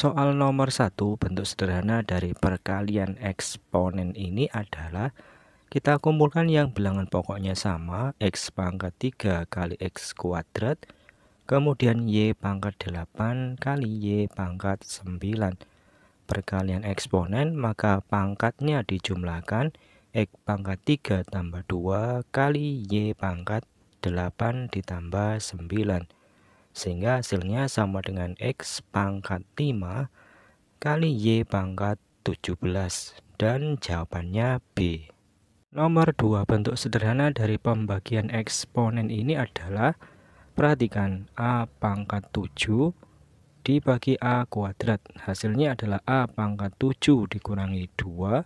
Soal nomor 1 bentuk sederhana dari perkalian eksponen ini adalah kita kumpulkan yang bilangan pokoknya sama, x pangkat 3 kali x kuadrat, kemudian y pangkat 8 kali y pangkat 9. Perkalian eksponen, maka pangkatnya dijumlahkan, x pangkat 3 tambah 2 kali y pangkat 8 ditambah 9. Sehingga hasilnya sama dengan x pangkat 5 kali y pangkat 17. Dan jawabannya B. Nomor 2 bentuk sederhana dari pembagian eksponen ini adalah, perhatikan, a pangkat 7 dibagi a kuadrat. Hasilnya adalah a pangkat 7 dikurangi 2.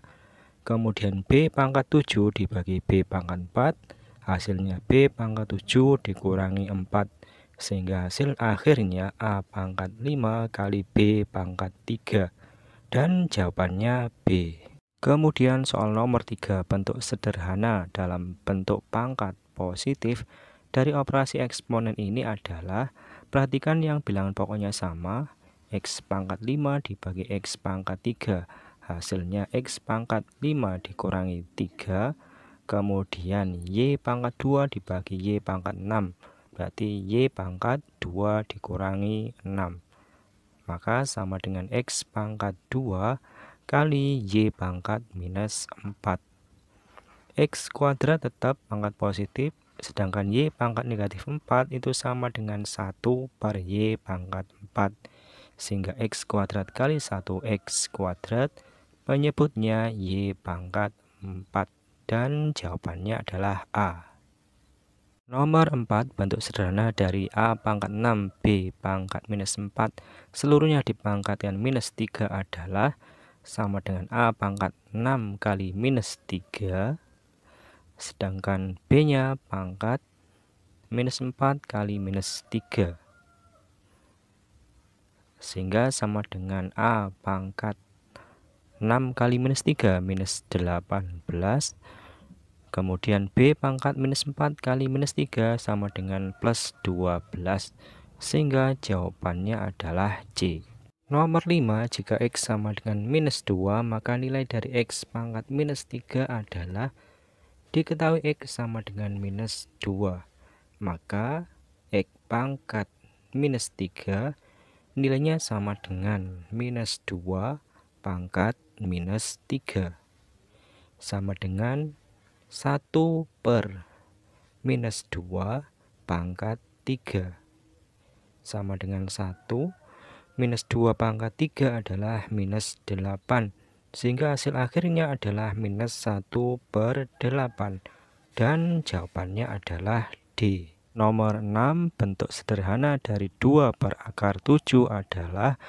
Kemudian b pangkat 7 dibagi b pangkat 4. Hasilnya b pangkat 7 dikurangi 4. Sehingga hasil akhirnya a pangkat 5 kali b pangkat 3. Dan jawabannya B. Kemudian soal nomor 3 bentuk sederhana dalam bentuk pangkat positif dari operasi eksponen ini adalah, perhatikan yang bilangan pokoknya sama, x pangkat 5 dibagi x pangkat 3. Hasilnya x pangkat 5 dikurangi 3. Kemudian y pangkat 2 dibagi y pangkat 6. Berarti y pangkat 2 dikurangi 6. Maka sama dengan x pangkat 2 kali y pangkat minus 4. X kuadrat tetap pangkat positif, sedangkan y pangkat negatif 4 itu sama dengan 1 per y pangkat 4. Sehingga x kuadrat kali 1x kuadrat menyebutnya y pangkat 4. Dan jawabannya adalah A. Nomor 4 bentuk sederhana dari a pangkat 6 b pangkat minus 4 seluruhnya dipangkatkan minus 3 adalah sama dengan a pangkat 6 kali minus 3, sedangkan b nya pangkat minus 4 kali minus 3, sehingga sama dengan a pangkat 6 kali minus 3 minus 18. Kemudian b pangkat minus 4 kali minus 3 sama dengan plus 12. Sehingga jawabannya adalah C. Nomor 5, jika x sama dengan minus 2, maka nilai dari x pangkat minus 3 adalah, diketahui x sama dengan minus 2. Maka x pangkat minus 3 nilainya sama dengan minus 2 pangkat minus 3. Sama dengan 1 per minus 2 pangkat 3. Sama dengan 1 minus 2 pangkat 3 adalah minus 8. Sehingga hasil akhirnya adalah minus 1 per 8. Dan jawabannya adalah D. Nomor 6 bentuk sederhana dari 2 per akar 7 adalah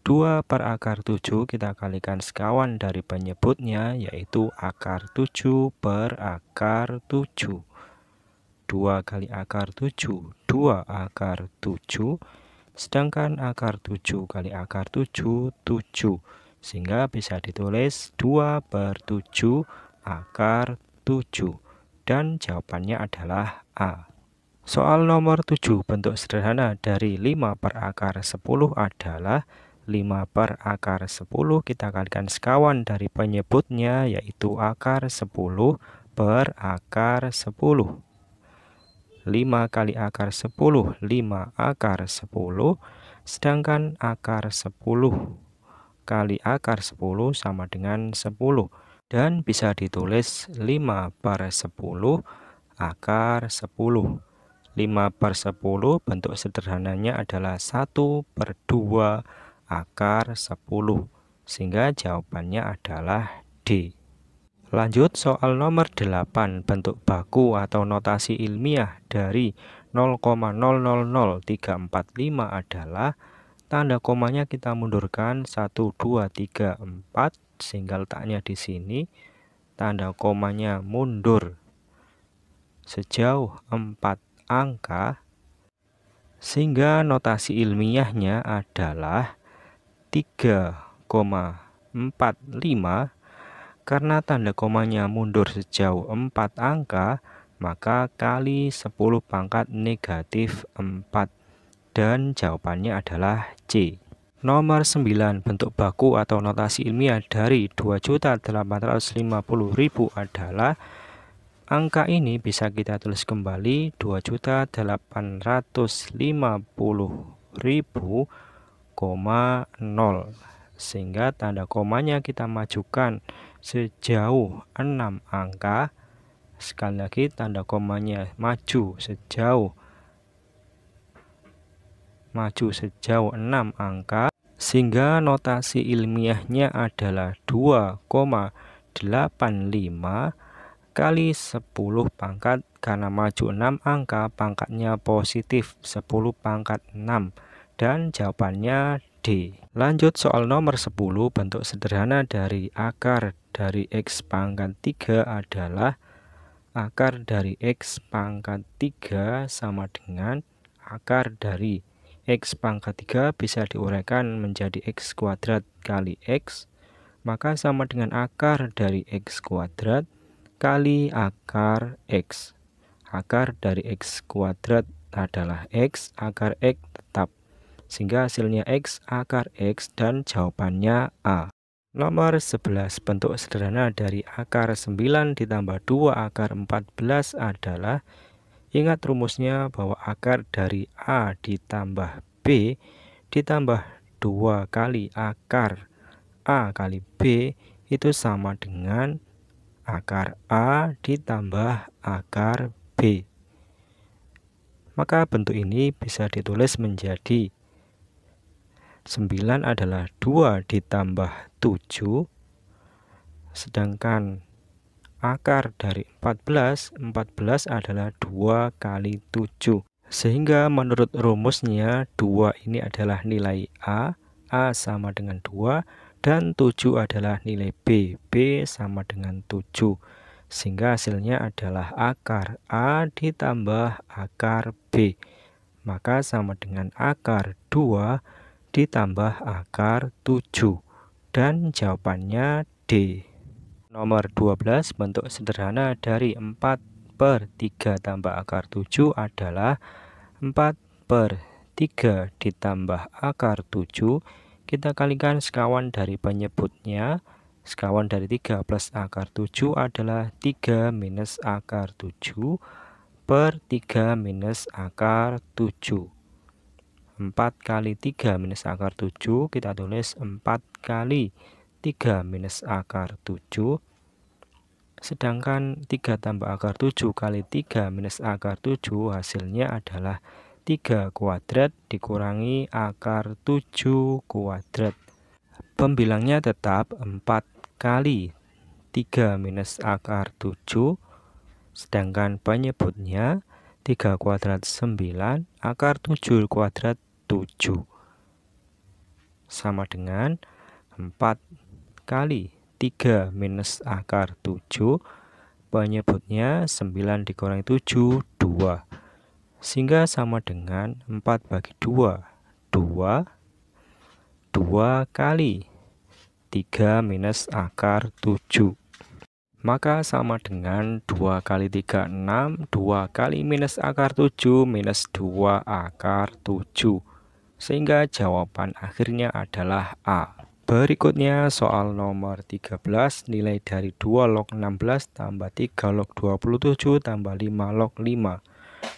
2 per akar 7 kita kalikan sekawan dari penyebutnya, yaitu akar 7 per akar 7. 2 kali akar 7, 2 akar 7. Sedangkan akar 7 kali akar 7, 7. Sehingga bisa ditulis 2 per 7 akar 7. Dan jawabannya adalah A. Soal nomor 7 bentuk sederhana dari 5 per akar 10 adalah 5 per akar 10 kita kalikan sekawan dari penyebutnya, yaitu akar 10 per akar 10. 5 kali akar 10, 5 akar 10. Sedangkan akar 10 kali akar 10 sama dengan 10. Dan bisa ditulis 5 per 10 akar 10. 5 per 10 bentuk sederhananya adalah 1 per 2 akar 10, sehingga jawabannya adalah D. Lanjut soal nomor 8 bentuk baku atau notasi ilmiah dari 0,000345 adalah, tanda komanya kita mundurkan 1 2 3 4 sehingga letaknya di sini. Tanda komanya mundur sejauh 4 angka, sehingga notasi ilmiahnya adalah 3,45. Karena tanda komanya mundur sejauh 4 angka, maka kali 10 pangkat negatif 4. Dan jawabannya adalah C. Nomor 9, bentuk baku atau notasi ilmiah dari 2.850.000 adalah angka ini bisa kita tulis kembali 2.850.000, sehingga tanda komanya kita majukan sejauh 6 angka. Sekali lagi tanda komanya maju sejauh 6 angka, sehingga notasi ilmiahnya adalah 2,85 kali 10 pangkat. Karena maju 6 angka, pangkatnya positif 10 pangkat 6, dan jawabannya D. Lanjut soal nomor 10, bentuk sederhana dari akar dari X pangkat 3 adalah akar dari X pangkat 3 sama dengan akar dari X pangkat 3 bisa diuraikan menjadi X kuadrat kali X, maka sama dengan akar dari X kuadrat kali akar X. Akar dari X kuadrat adalah X, akar X tetap, sehingga hasilnya X akar X, dan jawabannya A. Nomor 11, bentuk sederhana dari akar 9 ditambah 2 akar 14 adalah, ingat rumusnya bahwa akar dari A ditambah B ditambah 2 kali akar A kali B itu sama dengan akar A ditambah akar B. Maka bentuk ini bisa ditulis menjadi 9 adalah 2 ditambah 7, sedangkan akar dari 14 adalah 2 kali 7. Sehingga menurut rumusnya 2 ini adalah nilai A sama dengan 2, dan 7 adalah nilai B sama dengan 7. Sehingga hasilnya adalah akar A ditambah akar B, maka sama dengan akar 2 ditambah akar 7, dan jawabannya D. Nomor 12, bentuk sederhana dari 4/3 tambah akar 7 adalah 4/3 ditambah akar 7, kita kalikan sekawan dari penyebutnya. Sekawan dari 3 plus akar 7 adalah 3 minus akar 7 per 3 minus akar 7. 4 kali 3 minus akar 7, kita tulis 4 kali 3 minus akar 7. Sedangkan 3 tambah akar 7 kali 3 minus akar 7 hasilnya adalah 3 kuadrat dikurangi akar 7 kuadrat. Pembilangnya tetap 4 kali 3 minus akar 7, sedangkan penyebutnya 3 kuadrat 9, akar 7 kuadrat 7, sama dengan 4 kali 3 minus akar 7, penyebutnya 9 dikurangi 7, 2, sehingga sama dengan 4 bagi 2, 2 kali 3 minus akar 7, maka sama dengan 2 kali 3, 6, 2 kali minus akar 7 minus 2 akar 7, sehingga jawaban akhirnya adalah A. Berikutnya soal nomor 13, nilai dari 2 log 16 tambah 3 log 27 tambah 5 log 5.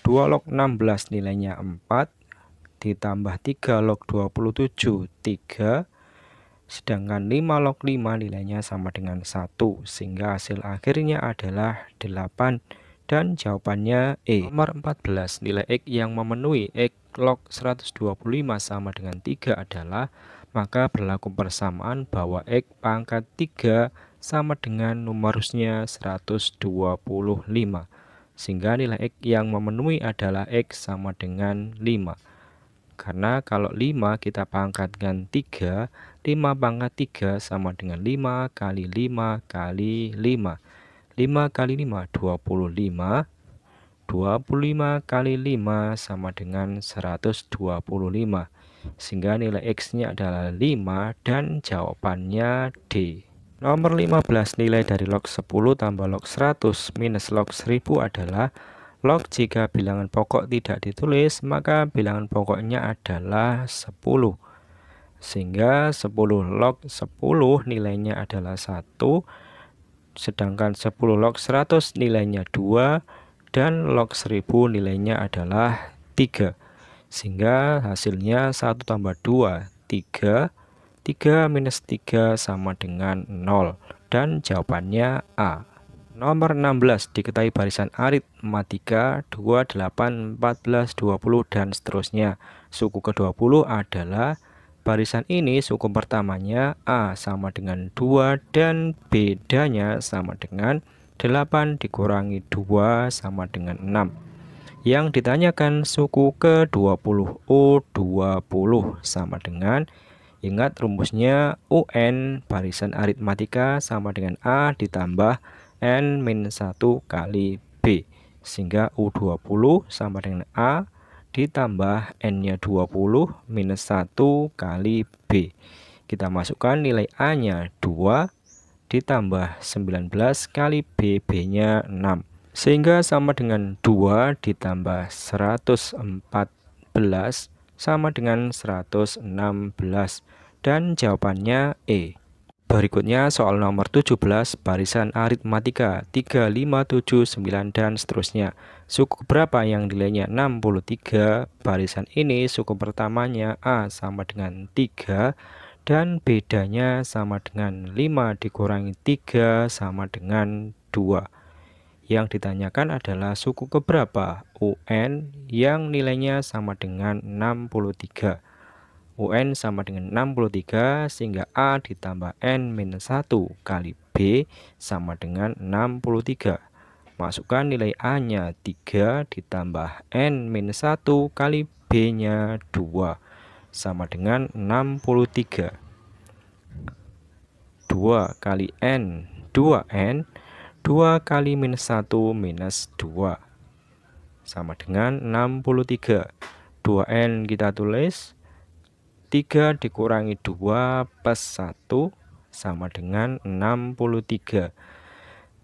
2 log 16 nilainya 4, ditambah 3 log 27 3, sedangkan 5 log 5 nilainya sama dengan 1, sehingga hasil akhirnya adalah 8, dan jawabannya E. Nomor 14, nilai X yang memenuhi X log 125 sama dengan 3 adalah, maka berlaku persamaan bahwa X pangkat 3 sama dengan numerusnya 125, sehingga nilai X yang memenuhi adalah X sama dengan 5. Karena kalau 5 kita pangkatkan 3, 5 pangkat 3 sama dengan 5 kali 5 kali 5. 5 kali 5, 25. 25 kali 5 sama dengan 125. Sehingga nilai X-nya adalah 5, dan jawabannya D. Nomor 15, nilai dari log 10 tambah log 100 minus log 1000 adalah log. Jika bilangan pokok tidak ditulis, maka bilangan pokoknya adalah 10. Sehingga 10 log 10 nilainya adalah 1, sedangkan 10 log 100 nilainya 2, dan log 1000 nilainya adalah 3. Sehingga hasilnya 1 tambah 2, 3. 3 minus 3 sama dengan 0. Dan jawabannya A. Nomor 16, diketahui barisan aritmatika 28, 14, 20, dan seterusnya. Suku ke-20 adalah barisan ini suku pertamanya A sama dengan 2 dan bedanya sama dengan 8 dikurangi 2 sama dengan 6. Yang ditanyakan suku ke-20 U20 sama dengan, ingat rumusnya UN barisan aritmatika sama dengan A ditambah N-1 kali B, sehingga U20 sama dengan A ditambah N-nya 20 minus 1 kali B. Kita masukkan nilai A-nya 2 ditambah 19 kali B, B-nya 6. Sehingga sama dengan 2 ditambah 114 sama dengan 116. Dan jawabannya E. Berikutnya soal nomor 17, barisan aritmatika 3, 5, 7, 9, dan seterusnya. Suku berapa yang nilainya 63? Barisan ini suku pertamanya A sama dengan 3, dan bedanya sama dengan 5 dikurangi 3 sama dengan 2. Yang ditanyakan adalah suku keberapa? UN yang nilainya sama dengan 63. UN sama dengan 63, sehingga A ditambah N-1 kali B sama dengan 63. Masukkan nilai A-nya 3 ditambah N-1 kali B-nya 2 sama dengan 63. 2 kali N, 2N, 2 kali minus 1 minus 2 sama dengan 63. 2N kita tulis, 3 dikurangi 2 plus 1 sama dengan 63.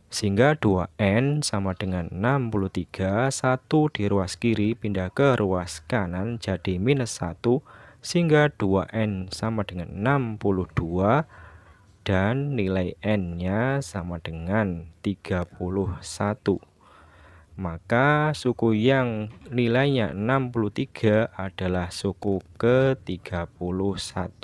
Sehingga 2N sama dengan 63, 1 di ruas kiri pindah ke ruas kanan jadi minus 1, sehingga 2N sama dengan 62, dan nilai N-nya sama dengan 31. Maka suku yang nilainya 63 adalah suku ke-31,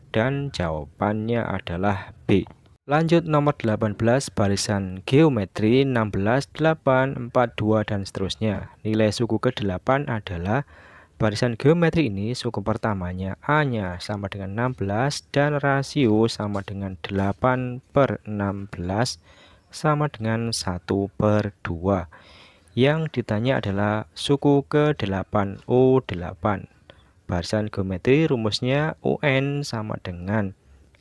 dan jawabannya adalah B. Lanjut nomor 18, barisan geometri 16, 8, 4, 2, dan seterusnya. Nilai suku ke-8 adalah barisan geometri ini suku pertamanya A-nya sama dengan 16 dan rasio sama dengan 8/16 sama dengan 1/2. Yang ditanya adalah suku ke-8 U8. Barisan geometri rumusnya UN sama dengan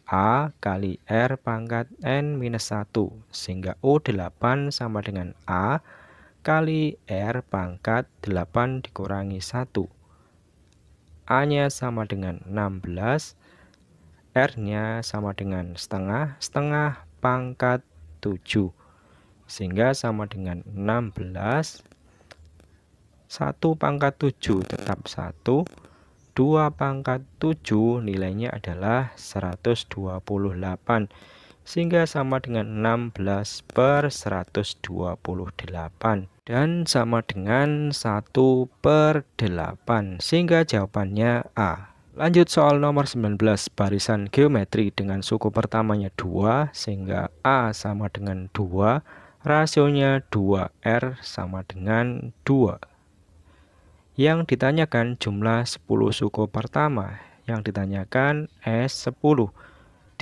A kali R pangkat N-1, sehingga U8 sama dengan A kali R pangkat 8 dikurangi 1. A-nya sama dengan 16, R-nya sama dengan setengah, setengah pangkat 7. Sehingga sama dengan 16, 1 pangkat 7 tetap 1, 2 pangkat 7 nilainya adalah 128, sehingga sama dengan 16/128, dan sama dengan 1/8, sehingga jawabannya A. Lanjut soal nomor 19, barisan geometri dengan suku pertamanya 2, sehingga A sama dengan 2, rasionya 2R sama dengan 2. Yang ditanyakan jumlah 10 suku pertama. Yang ditanyakan S10.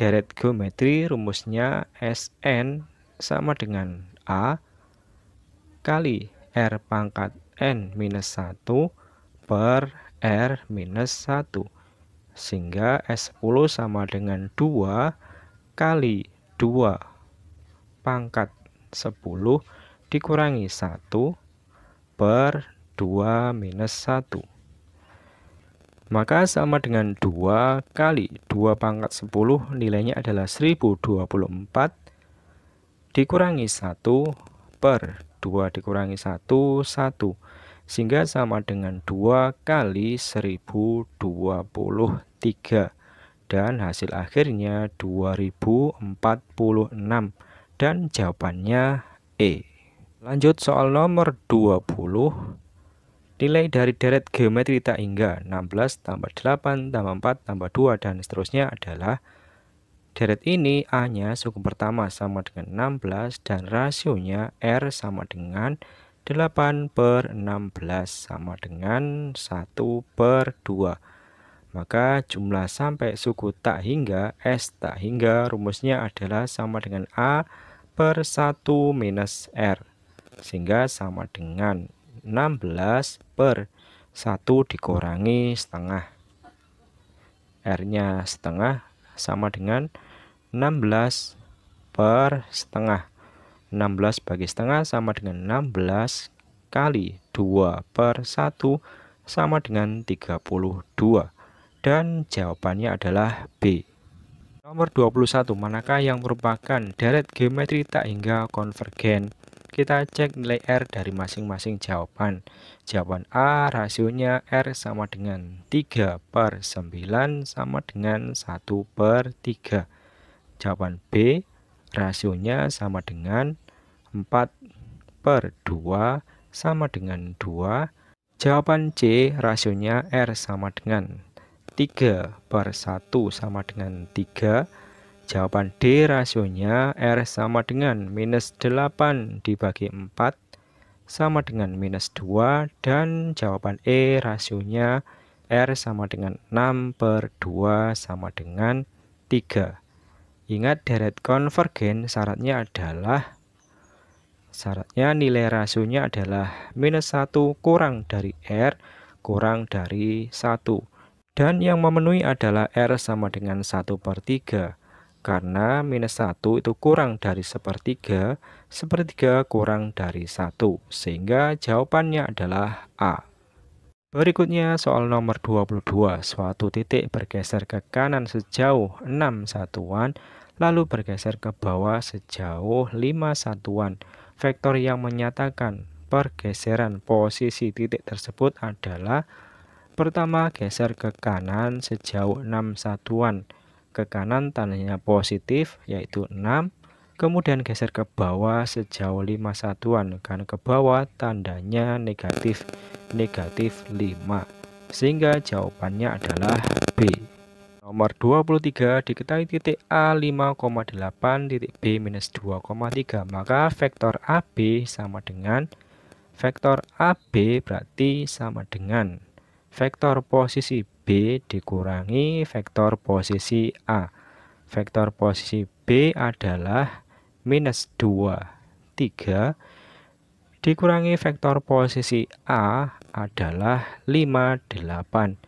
Deret geometri rumusnya Sn sama dengan A kali R pangkat N-1 per R-1. Sehingga S10 sama dengan 2 kali 2 pangkat 10 dikurangi 1 per 2 minus 1. Maka sama dengan 2 kali 2 pangkat 10 nilainya adalah 1024 dikurangi 1 per 2 dikurangi 1, 1. Sehingga sama dengan 2 kali 1023. dan hasil akhirnya 2046 dan jawabannya E. Lanjut soal nomor 20. Nilai dari deret geometri tak hingga 16 tambah 8 tambah 4 tambah 2 dan seterusnya adalah deret ini A-nya suku pertama sama dengan 16 dan rasionya R sama dengan 8/16 sama dengan 1/2. Maka jumlah sampai suku tak hingga S tak hingga rumusnya adalah sama dengan A per 1 minus R. Sehingga sama dengan 16/1 dikurangi setengah. R-nya setengah sama dengan 16/setengah. 16 bagi setengah sama dengan 16 kali 2/1 sama dengan 32. Dan jawabannya adalah B. Nomor 21. Manakah yang merupakan deret geometri tak hingga konvergen? Kita cek nilai R dari masing-masing jawaban. Jawaban A rasionya R sama dengan 3/9 sama dengan 1/3. Jawaban B rasionya sama dengan 4/2 sama dengan 2. Jawaban C rasionya R sama dengan 3/1 sama dengan 3. Jawaban D rasionya R sama dengan minus 8 dibagi 4 sama dengan minus 2. Dan jawaban E rasionya R sama dengan 6/2 sama dengan 3. Ingat deret konvergen syaratnya nilai rasionya adalah minus 1 kurang dari R kurang dari 1. Dan yang memenuhi adalah R sama dengan 1/3. Karena minus 1 itu kurang dari 1/3, 1/3 kurang dari 1. Sehingga jawabannya adalah A. Berikutnya soal nomor 22. Suatu titik bergeser ke kanan sejauh 6 satuan, lalu bergeser ke bawah sejauh 5 satuan. Vektor yang menyatakan pergeseran posisi titik tersebut adalah: pertama, geser ke kanan sejauh 6 satuan. Ke kanan tandanya positif, yaitu 6. Kemudian geser ke bawah sejauh 5 satuan. Karena ke bawah tandanya negatif, negatif 5. Sehingga jawabannya adalah B. Nomor 23, diketahui titik A 5,8, titik B minus 2,3. Maka vektor AB sama dengan vektor AB berarti sama dengan vektor posisi B dikurangi vektor posisi A. Vektor posisi B adalah minus 2, 3 dikurangi vektor posisi A adalah 5, 8.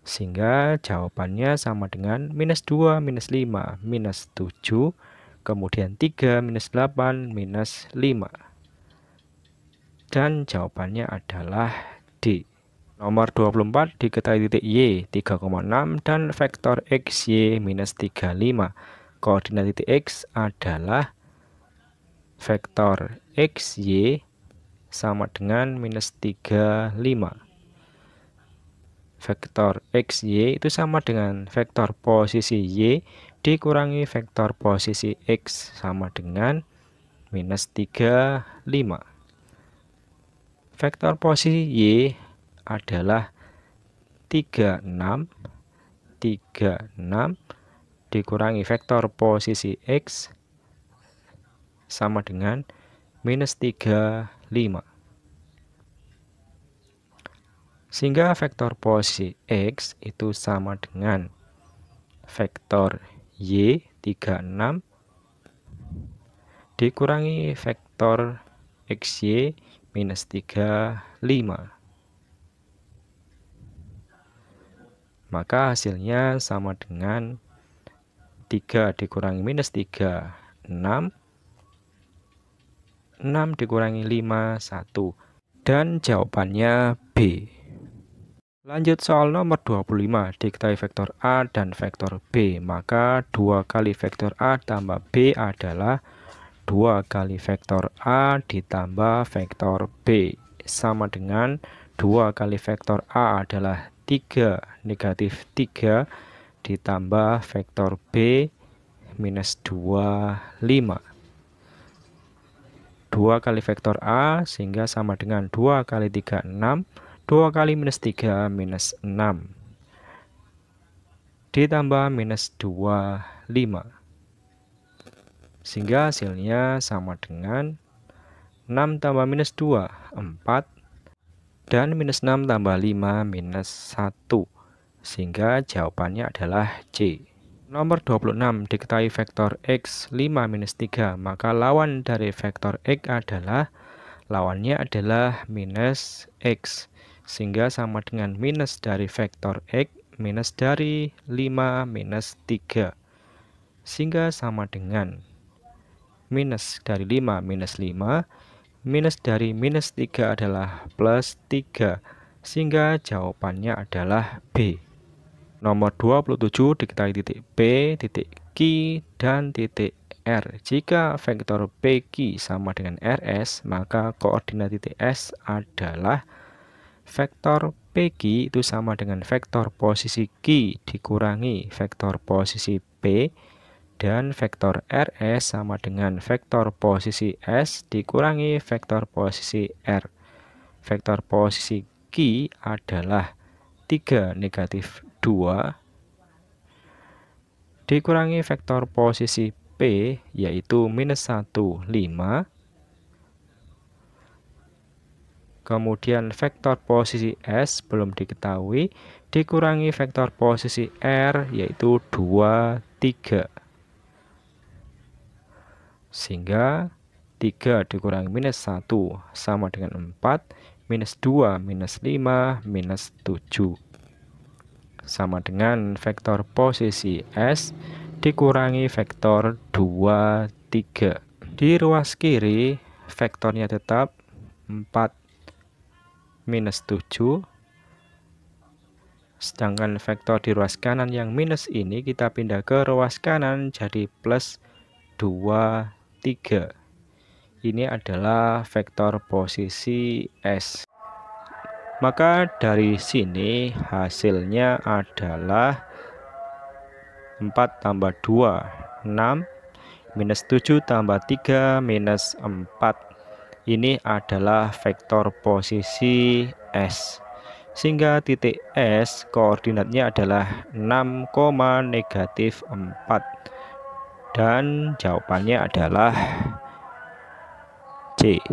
Sehingga jawabannya sama dengan minus 2 minus 5 minus 7. Kemudian 3 minus 8 minus 5. Dan jawabannya adalah D. Nomor 24, diketahui titik Y 3,6 dan vektor XY minus 35. Koordinat titik X adalah vektor XY sama dengan minus 35. Vektor XY itu sama dengan vektor posisi Y dikurangi vektor posisi X sama dengan minus 35. Vektor posisi Y adalah 36 dikurangi vektor posisi X sama dengan minus 35. Sehingga vektor posisi X itu sama dengan vektor Y 36 dikurangi vektor XY minus 35. Maka hasilnya sama dengan 3 dikurangi minus 3, 6. 6 dikurangi 5, 1. Dan jawabannya B. Lanjut soal nomor 25. Diketahui vektor A dan vektor B. Maka 2 kali vektor A tambah B adalah 2 kali vektor A ditambah vektor B. Sama dengan 2 kali vektor A adalah 3, negatif 3, ditambah vektor B minus 25. 2 kali vektor A sehingga sama dengan 2 kali 3, 6. 2 kali minus 3, minus 6. Ditambah minus 25. Sehingga hasilnya sama dengan 6 tambah minus 2, 4. Dan minus 6 tambah 5, minus 1. Sehingga jawabannya adalah C. Nomor 26 diketahui vektor X 5 minus 3, maka lawan dari vektor X adalah minus X, sehingga sama dengan minus dari vektor X minus dari 5 minus 3, sehingga sama dengan minus dari 5 minus 5, minus dari minus 3 adalah plus 3, sehingga jawabannya adalah B. Nomor 27 diketahui titik P, titik Q, dan titik R. Jika vektor PQ sama dengan RS, maka koordinat titik S adalah vektor PQ itu sama dengan vektor posisi Q dikurangi vektor posisi P, dan vektor RS sama dengan vektor posisi S dikurangi vektor posisi R. Vektor posisi Q adalah 3 negatif 2 dikurangi vektor posisi P yaitu minus 1, 5. Kemudian vektor posisi S belum diketahui, dikurangi vektor posisi R yaitu 2, 3. Sehingga 3 dikurangi minus 1 sama dengan 4, minus 2, minus 5, minus 7. Sama dengan vektor posisi S dikurangi vektor 2, 3. Di ruas kiri vektornya tetap 4 minus 7. Sedangkan vektor di ruas kanan yang minus ini kita pindah ke ruas kanan jadi plus 2, 3. Ini adalah vektor posisi S. Maka dari sini hasilnya adalah 4 tambah 2, 6, minus 7 tambah 3, minus 4. Ini adalah vektor posisi S. Sehingga titik S koordinatnya adalah 6, negatif 4. Dan jawabannya adalah C.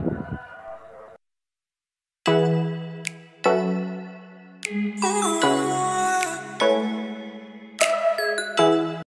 Oh